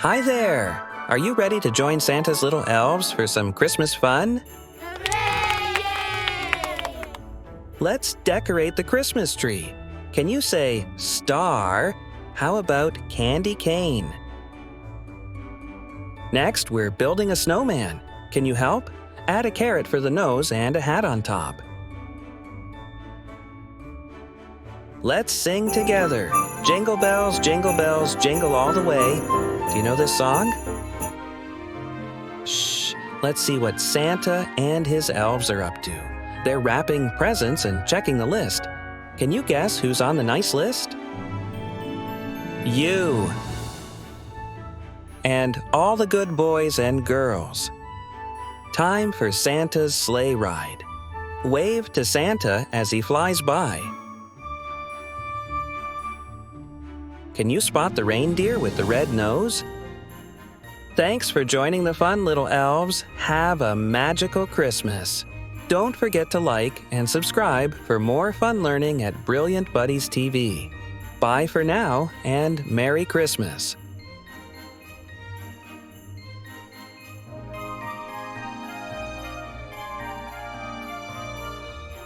Hi there! Are you ready to join Santa's little elves for some Christmas fun? Hooray! Let's decorate the Christmas tree. Can you say star? How about candy cane? Next, we're building a snowman. Can you help? Add a carrot for the nose and a hat on top. Let's sing together. Jingle bells, jingle all the way. Do you know this song? Shh, let's see what Santa and his elves are up to. They're wrapping presents and checking the list. Can you guess who's on the nice list? You! And all the good boys and girls. Time for Santa's sleigh ride. Wave to Santa as he flies by. Can you spot the reindeer with the red nose? Thanks for joining the fun, little elves. Have a magical Christmas. Don't forget to like and subscribe for more fun learning at Brilliant Buddies TV. Bye for now and Merry Christmas.